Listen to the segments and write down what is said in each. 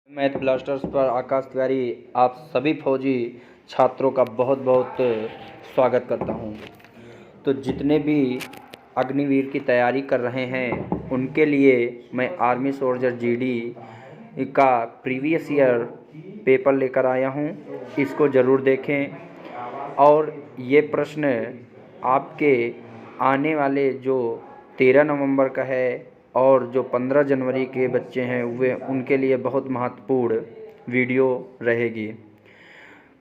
Math blasters पर आकाश तिवारी आप सभी फौजी छात्रों का बहुत बहुत स्वागत करता हूं। तो जितने भी अग्निवीर की तैयारी कर रहे हैं उनके लिए मैं आर्मी सोल्जर जीडी का प्रीवियस ईयर पेपर लेकर आया हूं। इसको ज़रूर देखें और ये प्रश्न आपके आने वाले जो 13 नवंबर का है और जो 15 जनवरी के बच्चे हैं वे उनके लिए बहुत महत्वपूर्ण वीडियो रहेगी।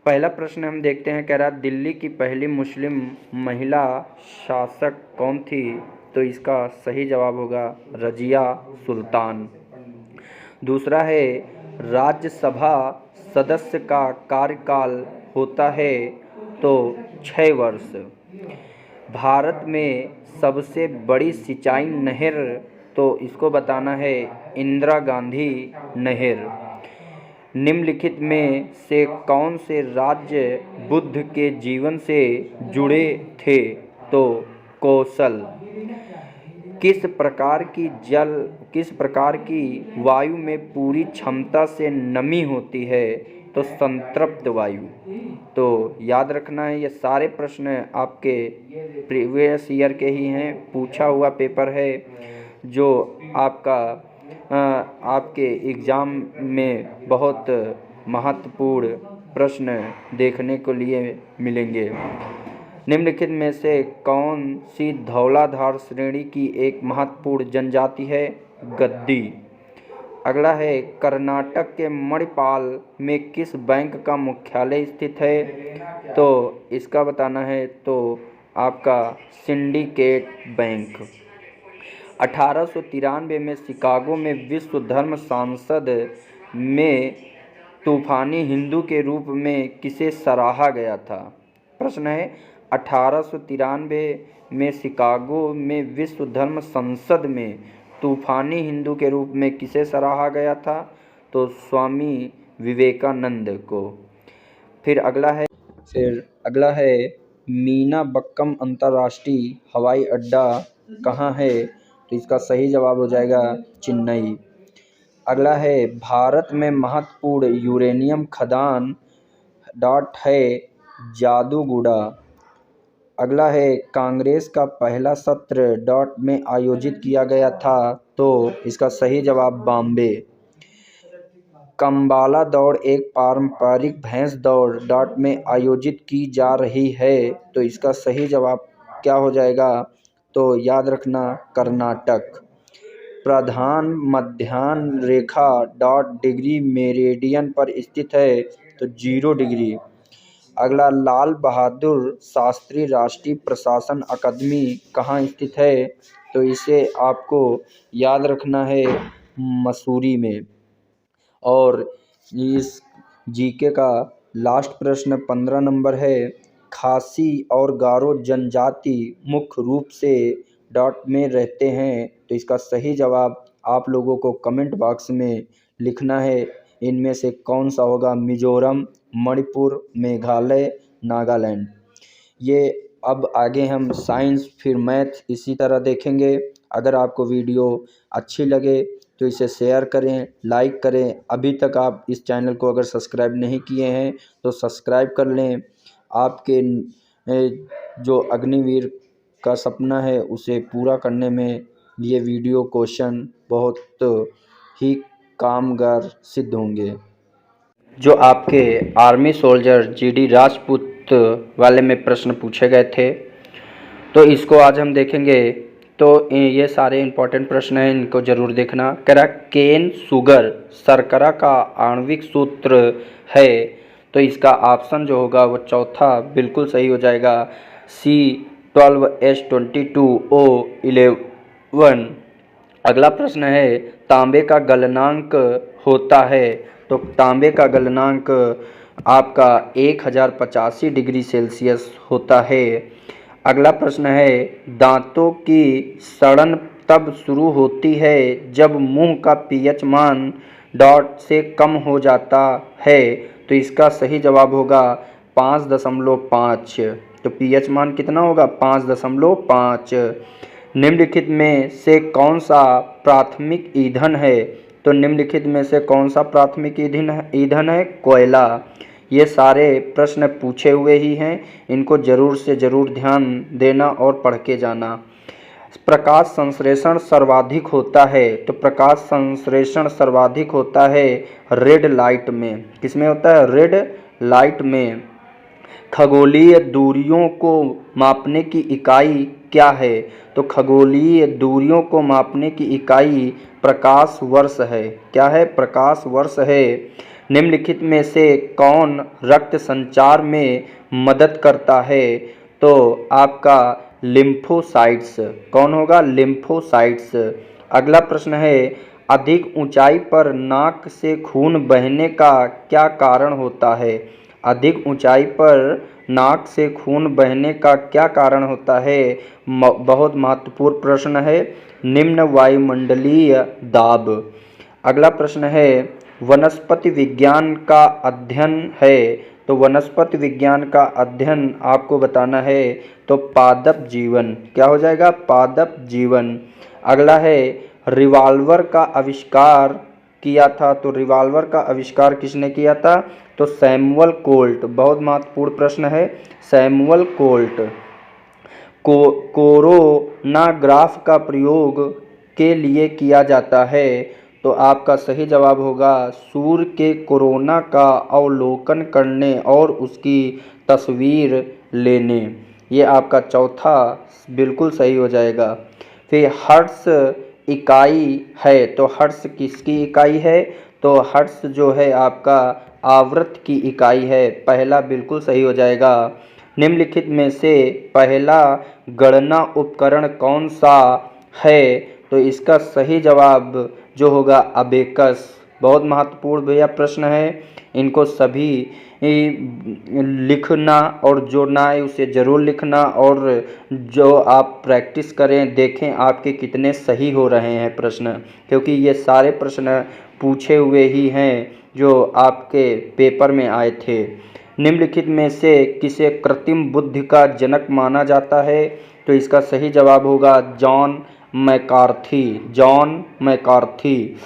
पहला प्रश्न हम देखते हैं, कह रहा दिल्ली की पहली मुस्लिम महिला शासक कौन थी? तो इसका सही जवाब होगा रजिया सुल्तान। दूसरा है, राज्यसभा सदस्य का कार्यकाल होता है तो 6 वर्ष। भारत में सबसे बड़ी सिंचाई नहर, तो इसको बताना है इंदिरा गांधी नहर। निम्नलिखित में से कौन से राज्य बुद्ध के जीवन से जुड़े थे? तो कौशल। किस प्रकार की वायु में पूरी क्षमता से नमी होती है? तो संतृप्त वायु। तो याद रखना है, ये सारे प्रश्न आपके प्रीवियस ईयर के ही हैं, पूछा हुआ पेपर है जो आपके एग्ज़ाम में बहुत महत्वपूर्ण प्रश्न देखने को लिए मिलेंगे। निम्नलिखित में से कौन सी धौलाधार श्रेणी की एक महत्वपूर्ण जनजाति है? गद्दी। अगला है, कर्नाटक के मणिपाल में किस बैंक का मुख्यालय स्थित है? तो इसका बताना है तो आपका सिंडिकेट बैंक। 1893 में शिकागो में विश्व धर्म संसद में तूफानी हिंदू के रूप में किसे सराहा गया था? प्रश्न है, 1893 में शिकागो में विश्व धर्म संसद में तूफानी हिंदू के रूप में किसे सराहा गया था? तो स्वामी विवेकानंद को। फिर अगला है मीनाबक्कम अंतर्राष्ट्रीय हवाई अड्डा कहाँ है? तो इसका सही जवाब हो जाएगा चेन्नई। अगला है, भारत में महत्वपूर्ण यूरेनियम खदान डॉट है जादूगुड़ा। अगला है, कांग्रेस का पहला सत्र डॉट में आयोजित किया गया था? तो इसका सही जवाब बॉम्बे। कंबाला दौड़ एक पारंपरिक भैंस दौड़ डॉट में आयोजित की जा रही है? तो इसका सही जवाब क्या हो जाएगा? तो याद रखना कर्नाटक। प्रधान मध्याह्न रेखा डॉट डिग्री मेरिडियन पर स्थित है? तो 0 डिग्री। अगला, लाल बहादुर शास्त्री राष्ट्रीय प्रशासन अकादमी कहाँ स्थित है? तो इसे आपको याद रखना है मसूरी में। और इस जीके का लास्ट प्रश्न 15 नंबर है, खासी और गारो जनजाति मुख्य रूप से डॉट में रहते हैं? तो इसका सही जवाब आप लोगों को कमेंट बॉक्स में लिखना है। इनमें से कौन सा होगा? मिजोरम, मणिपुर, मेघालय, नागालैंड। ये अब आगे हम साइंस फिर मैथ इसी तरह देखेंगे। अगर आपको वीडियो अच्छी लगे तो इसे शेयर करें, लाइक करें। अभी तक आप इस चैनल को अगर सब्सक्राइब नहीं किए हैं तो सब्सक्राइब कर लें। आपके जो अग्निवीर का सपना है उसे पूरा करने में ये वीडियो क्वेश्चन बहुत ही कामगार सिद्ध होंगे। जो आपके आर्मी सोल्जर जीडी राजपूत वाले में प्रश्न पूछे गए थे तो इसको आज हम देखेंगे। तो ये सारे इम्पोर्टेंट प्रश्न हैं, इनको ज़रूर देखना। कह रहा केन शुगर शर्करा का आणविक सूत्र है? तो इसका ऑप्शन जो होगा वो चौथा बिल्कुल सही हो जाएगा, C12H22O11। अगला प्रश्न है, तांबे का गलनांक होता है? तो तांबे का गलनांक आपका 1085 डिग्री सेल्सियस होता है। अगला प्रश्न है, दांतों की सड़न तब शुरू होती है जब मुंह का पीएच मान डॉट से कम हो जाता है? तो इसका सही जवाब होगा 5.5। तो पीएच मान कितना होगा? 5.5। निम्नलिखित में से कौन सा प्राथमिक ईंधन है? तो तो निम्नलिखित में से कौन सा प्राथमिक ईंधन है? कोयला। ये सारे प्रश्न पूछे हुए ही हैं, इनको जरूर से जरूर ध्यान देना और पढ़ के जाना। प्रकाश संश्लेषण सर्वाधिक होता है, तो प्रकाश संश्लेषण सर्वाधिक होता है रेड लाइट में। किसमें होता है? रेड लाइट में। खगोलीय दूरियों को मापने की इकाई क्या है? तो खगोलीय दूरियों को मापने की इकाई प्रकाश वर्ष है। क्या है? प्रकाश वर्ष है। निम्नलिखित में से कौन रक्त संचार में मदद करता है? तो आपका लिम्फोसाइट्स। कौन होगा? लिम्फोसाइट्स। अगला प्रश्न है, अधिक ऊंचाई पर नाक से खून बहने का क्या कारण होता है? अधिक ऊंचाई पर नाक से खून बहने का क्या कारण होता है? बहुत महत्वपूर्ण प्रश्न है। निम्न वायुमंडलीय दाब। अगला प्रश्न है, वनस्पति विज्ञान का अध्ययन है, तो वनस्पति विज्ञान का अध्ययन आपको बताना है, तो पादप जीवन। क्या हो जाएगा? पादप जीवन। अगला है, रिवाल्वर का आविष्कार किया था, तो रिवाल्वर का आविष्कार किसने किया था? तो सैमुअल कोल्ट। बहुत महत्वपूर्ण प्रश्न है, सैमुअल कोल्ट। कोरोनाग्राफ का प्रयोग के लिए किया जाता है, तो आपका सही जवाब होगा सूर्य के कोरोना का अवलोकन करने और उसकी तस्वीर लेने। ये आपका चौथा बिल्कुल सही हो जाएगा। फिर हर्ट्ज इकाई है, तो हर्ट्ज किसकी इकाई है? तो हर्ट्ज जो है आपका आवृत्ति की इकाई है। पहला बिल्कुल सही हो जाएगा। निम्नलिखित में से पहला गणना उपकरण कौन सा है? तो इसका सही जवाब जो होगा अबेकस। बहुत महत्वपूर्ण भैया प्रश्न है, इनको सभी लिखना और जो ना है उसे ज़रूर लिखना, और जो आप प्रैक्टिस करें, देखें आपके कितने सही हो रहे हैं प्रश्न, क्योंकि ये सारे प्रश्न पूछे हुए ही हैं जो आपके पेपर में आए थे। निम्नलिखित में से किसे कृत्रिम बुद्धि का जनक माना जाता है? तो इसका सही जवाब होगा जॉन मैकार्थी। John McCarthy.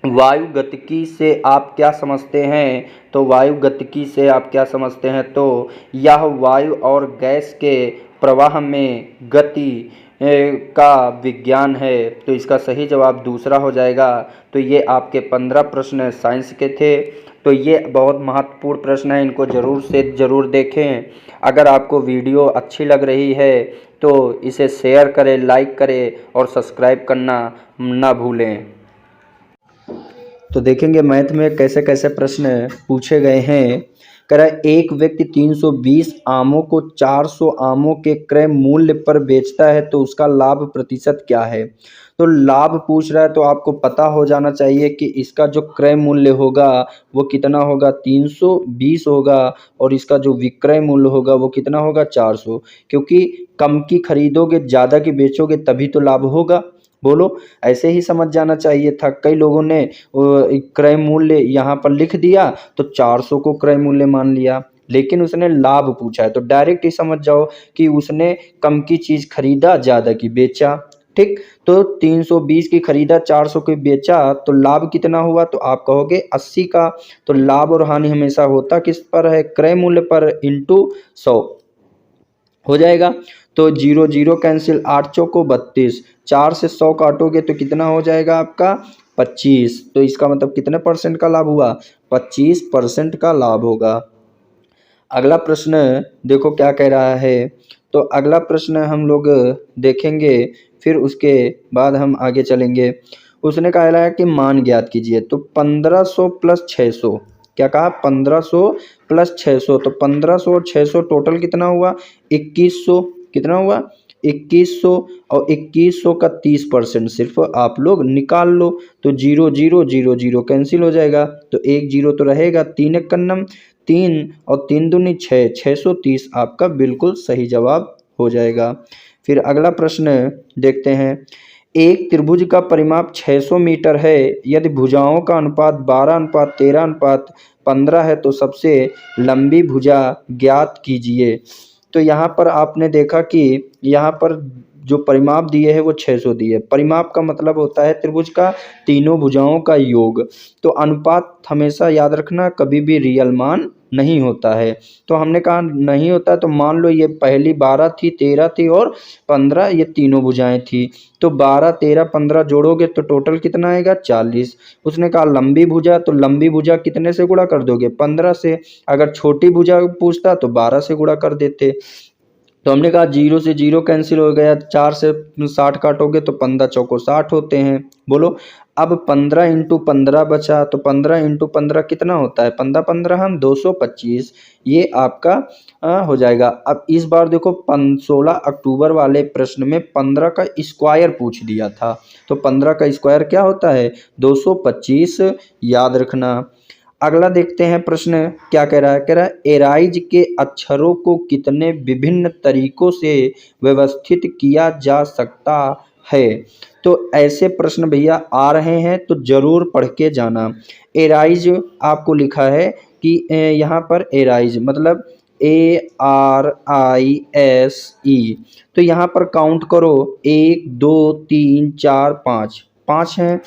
वायु गतिकी से आप क्या समझते हैं? तो वायु गतिकी से आप क्या समझते हैं? तो यह वायु और गैस के प्रवाह में गति का विज्ञान है, तो इसका सही जवाब दूसरा हो जाएगा। तो ये आपके 15 प्रश्न साइंस के थे। तो ये बहुत महत्वपूर्ण प्रश्न है, इनको ज़रूर से ज़रूर देखें। अगर आपको वीडियो अच्छी लग रही है तो इसे शेयर करें, लाइक करें और सब्सक्राइब करना ना भूलें। तो देखेंगे मैथ में कैसे कैसे प्रश्न पूछे गए हैं। कह रहा है, एक व्यक्ति 320 आमों को 400 आमों के क्रय मूल्य पर बेचता है, तो उसका लाभ प्रतिशत क्या है? तो लाभ पूछ रहा है, तो आपको पता हो जाना चाहिए कि इसका जो क्रय मूल्य होगा वो कितना होगा? 320 होगा, और इसका जो विक्रय मूल्य होगा वो कितना होगा? 400। क्योंकि कम की खरीदोगे, ज़्यादा की बेचोगे, तभी तो लाभ होगा। बोलो, ऐसे ही समझ जाना चाहिए था। कई लोगों ने क्रय मूल्य यहाँ पर लिख दिया तो 400 को क्रय मूल्य मान लिया, लेकिन उसने लाभ पूछा है, तो डायरेक्ट ही समझ जाओ कि उसने कम की चीज़ खरीदा, ज़्यादा की बेचा। ठीक, तो 320 की खरीदा, 400 की बेचा, तो लाभ कितना हुआ? तो आप कहोगे 80 का। तो लाभ और हानि हमेशा होता किस पर है? क्रय मूल्य पर इंटू 100 हो जाएगा। तो 0 0 कैंसिल, 8 चौको 32, 4 से 100 काटोगे तो कितना हो जाएगा आपका? 25। तो इसका मतलब कितने परसेंट का लाभ हुआ? 25% का लाभ होगा। अगला प्रश्न देखो क्या कह रहा है। तो अगला प्रश्न हम लोग देखेंगे, फिर उसके बाद हम आगे चलेंगे। उसने कहा है कि मान ज्ञात कीजिए, तो 1500 प्लस 600, क्या कहा? 1500 प्लस 600, तो 1500 और 600 टोटल कितना हुआ? 2100। कितना हुआ? 2100, और 2100 का 30% सिर्फ आप लोग निकाल लो, तो 0 0 0 0 कैंसिल हो जाएगा, तो 1 0 तो रहेगा। 3 एक कन्नम 3 और 3 दूनी 6, 630 आपका बिल्कुल सही जवाब हो जाएगा। फिर अगला प्रश्न देखते हैं। एक त्रिभुज का परिमाप 600 मीटर है, यदि भुजाओं का अनुपात 12:13:15 है, तो सबसे लंबी भुजा ज्ञात कीजिए। तो यहाँ पर आपने देखा कि यहाँ पर जो परिमाप दिए है वो 600 दिए। परिमाप का मतलब होता है त्रिभुज का तीनों भुजाओं का योग। तो अनुपात हमेशा याद रखना कभी भी रियल मान नहीं होता है। तो हमने कहा नहीं होता, तो मान लो ये पहली 12 थी, 13 थी और 15, ये तीनों भुजाएं थी। तो 12 13 15 जोड़ोगे तो टोटल कितना आएगा 40। उसने कहा लंबी भुजा, तो लंबी भुजा कितने से गुणा कर दोगे 15 से। अगर छोटी भुजा पूछता तो 12 से गुणा कर देते। तो हमने कहा 0 से 0 कैंसिल हो गया, 4 से 60 काटोगे तो 15 चौको 60 होते हैं। बोलो अब 15 इंटू 15 बचा, तो 15 इंटू 15 कितना होता है, 15 15 हम 225। ये आपका हो जाएगा। अब इस बार देखो 16 अक्टूबर वाले प्रश्न में 15 का स्क्वायर पूछ दिया था। तो 15 का स्क्वायर क्या होता है 225, याद रखना। अगला देखते हैं प्रश्न क्या कह रहा है। कह रहा है एराइज के अक्षरों को कितने विभिन्न तरीकों से व्यवस्थित किया जा सकता है। तो ऐसे प्रश्न भैया आ रहे हैं तो जरूर पढ़ के जाना। एराइज आपको लिखा है कि यहाँ पर एराइज मतलब ARISE। तो यहाँ पर काउंट करो 1 2 3 4 5, 5 हैं।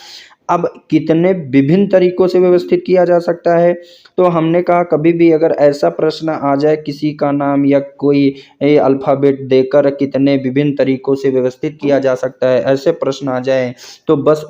अब कितने विभिन्न तरीकों से व्यवस्थित किया जा सकता है। तो हमने कहा कभी भी अगर ऐसा प्रश्न आ जाए किसी का नाम या कोई अल्फ़ाबेट देकर कितने विभिन्न तरीकों से व्यवस्थित किया जा सकता है, ऐसे प्रश्न आ जाए तो बस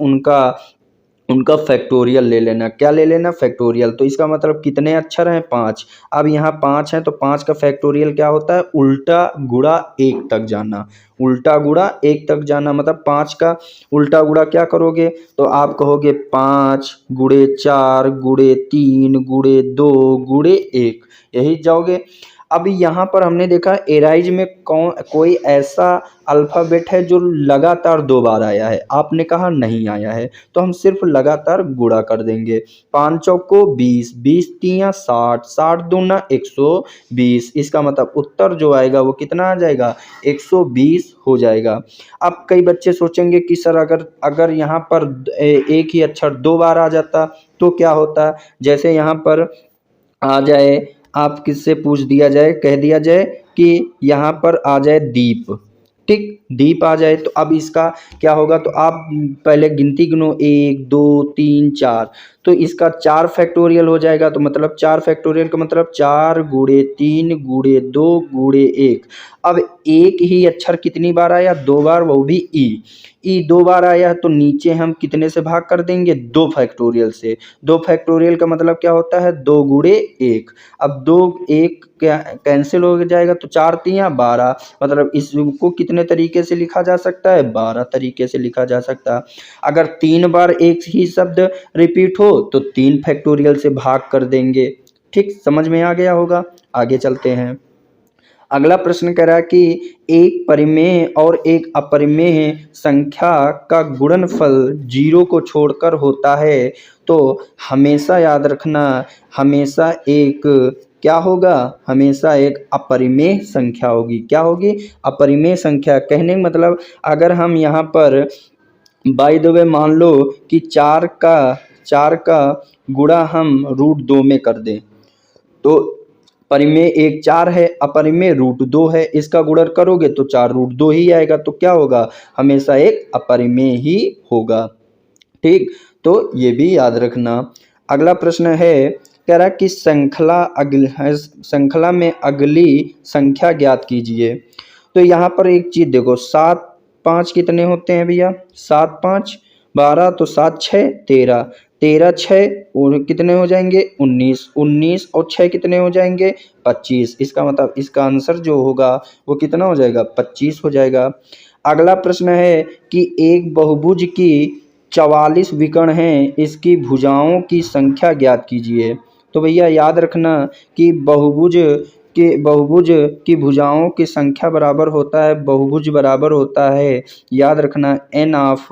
उनका फैक्टोरियल ले लेना। क्या ले लेना, फैक्टोरियल। तो इसका मतलब कितने अक्षर हैं 5। अब यहाँ 5 हैं तो 5 का फैक्टोरियल क्या होता है, उल्टा गुणा 1 तक जाना। उल्टा गुणा 1 तक जाना मतलब 5 का उल्टा गुणा क्या करोगे, तो आप कहोगे 5 गुणे 4 गुणे 3 गुणे 2 गुणे 1, यही जाओगे। अब यहाँ पर हमने देखा एराइज में कोई ऐसा अल्फ़ाबेट है जो लगातार 2 बार आया है, आपने कहा नहीं आया है, तो हम सिर्फ लगातार गुणा कर देंगे। 5 चौको 20, 20 तिया 60, 60 दूना 120। इसका मतलब उत्तर जो आएगा वो कितना आ जाएगा 120 हो जाएगा। अब कई बच्चे सोचेंगे कि सर अगर यहाँ पर एक ही अक्षर 2 बार आ जाता तो क्या होता। जैसे यहाँ पर आ जाए, आप किससे पूछ दिया जाए, कह दिया जाए कि यहाँ पर आ जाए दीप, ठीक, दीप आ जाए तो अब इसका क्या होगा। तो आप पहले गिनती गिनो 1 2 3 4, तो इसका 4 फैक्टोरियल हो जाएगा। तो मतलब 4 फैक्टोरियल का मतलब 4 गुणे 3 गुणे 2 गुणे 1। अब एक ही अक्षर कितनी बार आया, 2 बार, वो भी ई 2 बार आया है तो नीचे हम कितने से भाग कर देंगे, 2 फैक्टोरियल से। 2 फैक्टोरियल का मतलब क्या होता है 2 गुणे 1। अब 2 1 कैंसिल हो जाएगा तो 4 तिया 12, मतलब इसको कितने तरीके से लिखा जा सकता है, 12 तरीके से लिखा जा सकता है। अगर 3 बार एक ही शब्द रिपीट हो तो 3 फैक्टोरियल से भाग कर देंगे। ठीक, समझ में आ गया होगा। आगे चलते हैं। अगला प्रश्न कह रहा है कि एक परिमेय और एक अपरिमेय संख्या का गुणनफल 0 को छोड़कर होता है तो हमेशा याद रखना, हमेशा एक क्या होगा, हमेशा एक अपरिमेय संख्या होगी। क्या होगी, अपरिमेय संख्या। कहने का मतलब अगर हम यहाँ पर बाय द वे मान लो कि 4 का गुणा हम √2 में कर दें तो परिमेय एक 4 है, अपरिमेय √2 है, इसका गुणन करोगे तो 4√2 ही आएगा। तो क्या होगा, हमेशा एक अपरिमेय ही होगा। ठीक, तो ये भी याद रखना। अगला प्रश्न है, कह रहा है कि श्रृंखला में अगली संख्या ज्ञात कीजिए। तो यहाँ पर एक चीज देखो, 7 5 कितने होते हैं भैया, 7 5 12, तो 7 6 13, 13 6 और कितने हो जाएंगे 19, 19 और 6 कितने हो जाएंगे 25। इसका मतलब इसका आंसर जो होगा वो कितना हो जाएगा 25 हो जाएगा। अगला प्रश्न है कि एक बहुभुज की 44 विकर्ण हैं, इसकी भुजाओं की संख्या ज्ञात कीजिए। तो भैया याद रखना कि बहुभुज की भुजाओं की संख्या बराबर होता है, बहुभुज बराबर होता है, याद रखना n ऑफ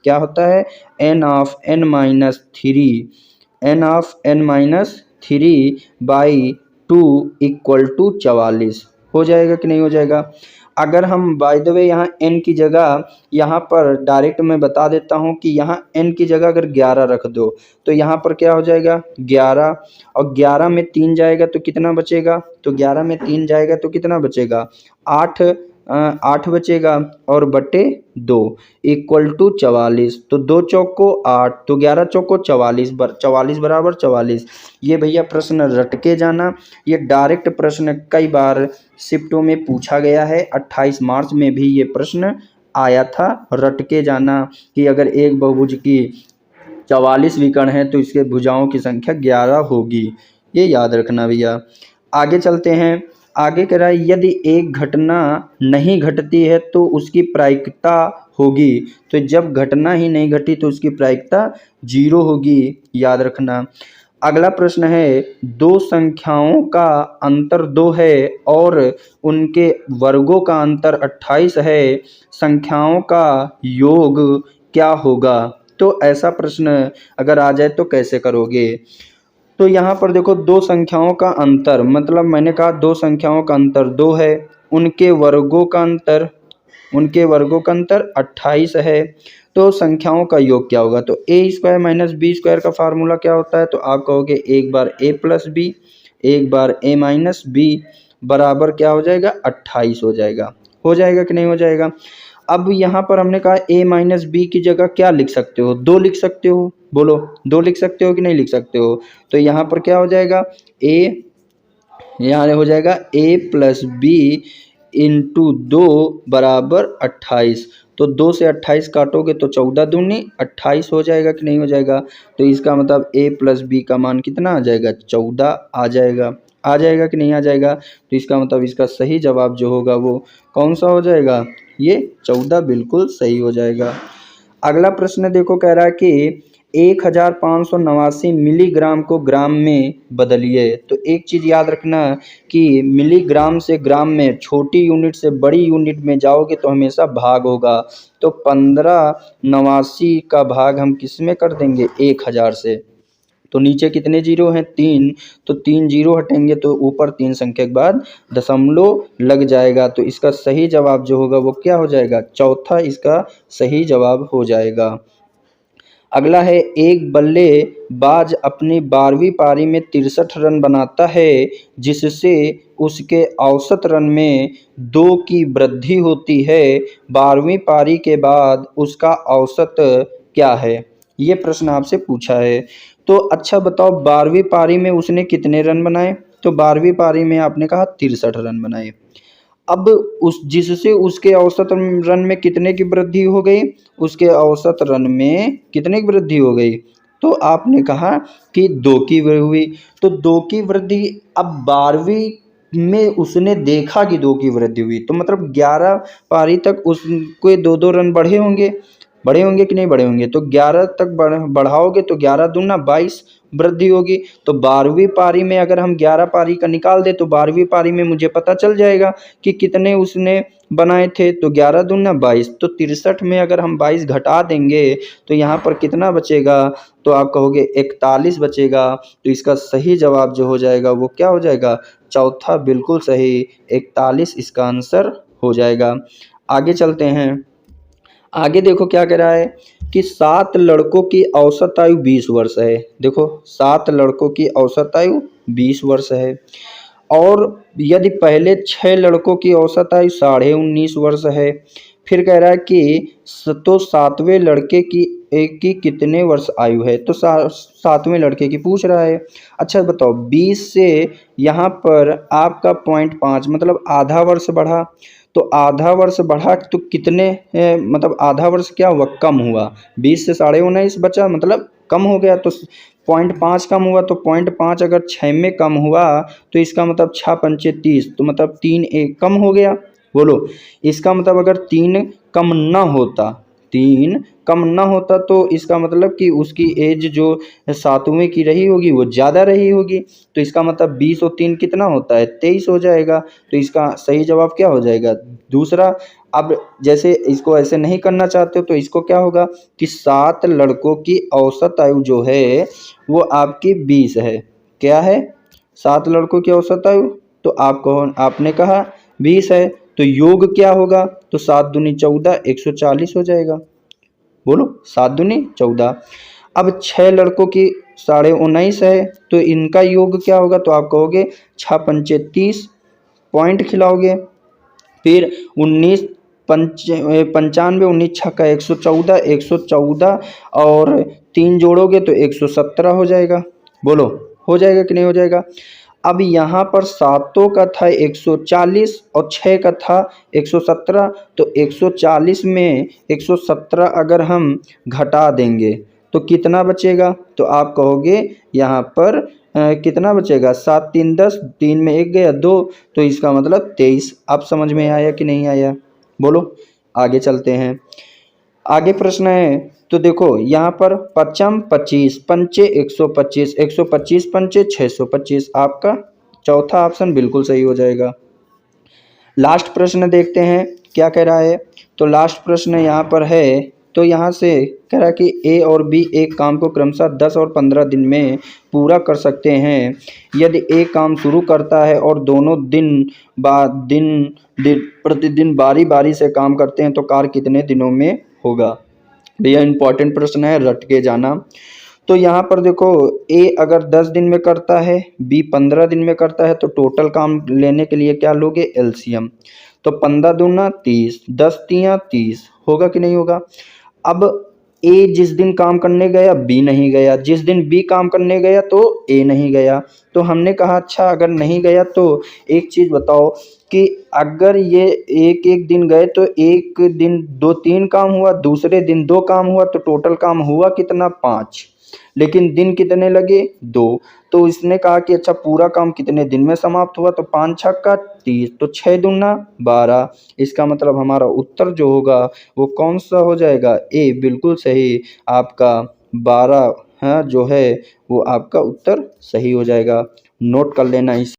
क्या होता है, n of n minus 3 by 2 equal to 44 हो जाएगा कि नहीं हो जाएगा। अगर हम बाय द वे यहाँ n की जगह, यहाँ पर डायरेक्ट मैं बता देता हूँ कि यहाँ n की जगह अगर 11 रख दो तो यहाँ पर क्या हो जाएगा 11, और 11 में 3 जाएगा तो कितना बचेगा, तो 11 में 3 जाएगा तो कितना बचेगा 8, 8 बचेगा और बटे 2 इक्वल टू 44। तो 2 चौको 8 तो 11 चौको 44 44 बराबर 44। ये भैया प्रश्न रट के जाना, ये डायरेक्ट प्रश्न कई बार शिफ्टों में पूछा गया है। 28 मार्च में भी ये प्रश्न आया था। रट के जाना कि अगर एक बहुभुज की 44 विकर्ण है तो इसके भुजाओं की संख्या 11 होगी, ये याद रखना भैया। आगे चलते हैं। आगे कह रहा है यदि एक घटना नहीं घटती है तो उसकी प्रायिकता होगी। तो जब घटना ही नहीं घटी तो उसकी प्रायिकता 0 होगी, याद रखना। अगला प्रश्न है दो संख्याओं का अंतर 2 है और उनके वर्गों का अंतर 28 है, संख्याओं का योग क्या होगा। तो ऐसा प्रश्न अगर आ जाए तो कैसे करोगे। तो यहाँ पर देखो दो संख्याओं का अंतर, मतलब मैंने कहा दो संख्याओं का अंतर 2 है, उनके वर्गों का अंतर 28 है, तो संख्याओं का योग क्या होगा। तो ए स्क्वायर माइनस बी स्क्वायर का फार्मूला क्या होता है। तो आप कहोगे एक बार ए प्लस बी एक बार ए माइनस बी बराबर क्या हो जाएगा 28 हो जाएगा। हो जाएगा कि नहीं हो जाएगा। अब यहाँ पर हमने कहा a माइनस बी की जगह क्या लिख सकते हो, 2 लिख सकते हो। बोलो 2 लिख सकते हो कि नहीं लिख सकते हो। तो यहाँ पर क्या हो जाएगा a, यहाँ हो जाएगा a प्लस बी इंटू 2 बराबर 28। तो 2 से 28 काटोगे तो 14 दूनी 28 हो जाएगा कि नहीं हो जाएगा। तो इसका मतलब a प्लस बी का मान कितना आ जाएगा 14 आ जाएगा कि नहीं आ जाएगा। तो इसका मतलब इसका सही जवाब जो होगा वो कौन सा हो जाएगा, ये 14 बिल्कुल सही हो जाएगा। अगला प्रश्न देखो कह रहा है कि 1589 मिलीग्राम को ग्राम में बदलिए। तो एक चीज़ याद रखना कि मिलीग्राम से ग्राम में छोटी यूनिट से बड़ी यूनिट में जाओगे तो हमेशा भाग होगा। तो 1589 का भाग हम किस में कर देंगे 1000 से। तो नीचे कितने जीरो हैं 3, तो 3 जीरो हटेंगे तो ऊपर 3 संख्या के बाद दशमलव लग जाएगा। तो इसका सही जवाब जो होगा वो क्या हो जाएगा, चौथा इसका सही जवाब हो जाएगा। अगला है एक बल्लेबाज अपनी 12वीं पारी में 63 रन बनाता है जिससे उसके औसत रन में 2 की वृद्धि होती है, 12वीं पारी के बाद उसका औसत क्या है। ये प्रश्न आपसे पूछा है। तो अच्छा बताओ 12वीं पारी में उसने कितने रन बनाए। तो 12वीं पारी में आपने कहा 63 रन बनाए। अब उस जिससे उसके औसत रन में कितने की वृद्धि हो गई, उसके औसत रन में कितने की वृद्धि हो गई। तो आपने कहा कि 2 की हुई। तो 2 की वृद्धि, अब 12वीं में उसने देखा कि 2 की वृद्धि हुई तो मतलब 11 पारी तक उसके 2-2 रन बढ़े होंगे कि नहीं बढ़े होंगे। तो 11 तक बढ़ाओगे तो 11 दूना 22 वृद्धि होगी। तो 12वीं पारी में अगर हम 11 पारी का निकाल दे तो 12वीं पारी में मुझे पता चल जाएगा कि कितने उसने बनाए थे। तो 11 दूना 22, तो 63 में अगर हम 22 घटा देंगे तो यहाँ पर कितना बचेगा। तो आप कहोगे 41 बचेगा। तो इसका सही जवाब जो हो जाएगा वो क्या हो जाएगा, चौथा बिल्कुल सही 41 इसका आंसर हो जाएगा। आगे चलते हैं। आगे देखो क्या कह रहा है कि 7 लड़कों की औसत आयु 20 वर्ष है। देखो 7 लड़कों की औसत आयु 20 वर्ष है और यदि पहले 6 लड़कों की औसत आयु 19.5 वर्ष है। फिर कह रहा है कि तो 7वें लड़के की कितने वर्ष आयु है। तो 7वें लड़के की पूछ रहा है। अच्छा बताओ 20 से यहाँ पर आपका 0.5 मतलब आधा वर्ष बढ़ा। तो आधा वर्ष बढ़ा तो कितने मतलब आधा वर्ष क्या हुआ, कम हुआ। 20 से 19.5 बचा मतलब कम हो गया। तो 0.5 कम हुआ तो 0.5 अगर 6 में कम हुआ तो इसका मतलब 6 पंचे 30, तो मतलब 3 एक कम हो गया। बोलो इसका मतलब अगर 3 कम ना होता तो इसका मतलब कि उसकी एज जो 7वें की रही होगी वो ज़्यादा रही होगी। तो इसका मतलब 20 और 3 कितना होता है 23 हो जाएगा। तो इसका सही जवाब क्या हो जाएगा दूसरा। अब जैसे इसको ऐसे नहीं करना चाहते हो तो इसको क्या होगा कि 7 लड़कों की औसत आयु जो है वो आपकी 20 है। क्या है 7 लड़कों की औसत आयु, तो आपने कहा 20 है। तो योग क्या होगा, तो 7 दूनी 14 140 हो जाएगा। बोलो 7 दूनी 14। अब 6 लड़कों की 19.5 है तो इनका योग क्या होगा। तो आप कहोगे 6 पंचे 30, पॉइंट खिलाओगे फिर 95 19 छक्का 114, 114 और 3 जोड़ोगे तो 117 हो जाएगा। बोलो हो जाएगा कि नहीं हो जाएगा। अब यहाँ पर सातों का था 140 और 6 का था 117, तो 140 में 117 अगर हम घटा देंगे तो कितना बचेगा, तो आप कहोगे यहाँ पर कितना बचेगा, 7 3 10, 3 में 1 गया 2, तो इसका मतलब 23। अब समझ में आया कि नहीं आया। बोलो आगे चलते हैं। आगे प्रश्न है तो देखो यहाँ पर पचम 25 पंचे 125, 125 पंचे 625, आपका चौथा ऑप्शन बिल्कुल सही हो जाएगा। लास्ट प्रश्न देखते हैं क्या कह रहा है। तो लास्ट प्रश्न यहाँ पर है, तो यहाँ से कह रहा है कि ए और बी एक काम को क्रमशः 10 और 15 दिन में पूरा कर सकते हैं। यदि ए काम शुरू करता है और दोनों प्रतिदिन बारी बारी से काम करते हैं तो कार्य कितने दिनों में होगा। भैया इंपॉर्टेंट प्रश्न है, रट के जाना। तो यहाँ पर देखो ए अगर 10 दिन में करता है, बी 15 दिन में करता है, तो टोटल काम लेने के लिए क्या लोगे, एलसीएम। तो 15 दूना 30, 10 तिया 30, होगा कि नहीं होगा। अब ए जिस दिन काम करने गया बी नहीं गया, जिस दिन बी काम करने गया तो ए नहीं गया। तो हमने कहा अच्छा अगर नहीं गया तो एक चीज़ बताओ कि अगर ये एक एक दिन गए तो एक दिन 2 3 काम हुआ, दूसरे दिन 2 काम हुआ, तो टोटल काम हुआ कितना, 5। लेकिन दिन कितने लगे, 2। तो इसने कहा कि अच्छा पूरा काम कितने दिन में समाप्त हुआ, तो 5 छक्का 30, तो 6 दूना 12। इसका मतलब हमारा उत्तर जो होगा वो कौन सा हो जाएगा, ए बिल्कुल सही। आपका 12 जो है वो आपका उत्तर सही हो जाएगा। नोट कर लेना इस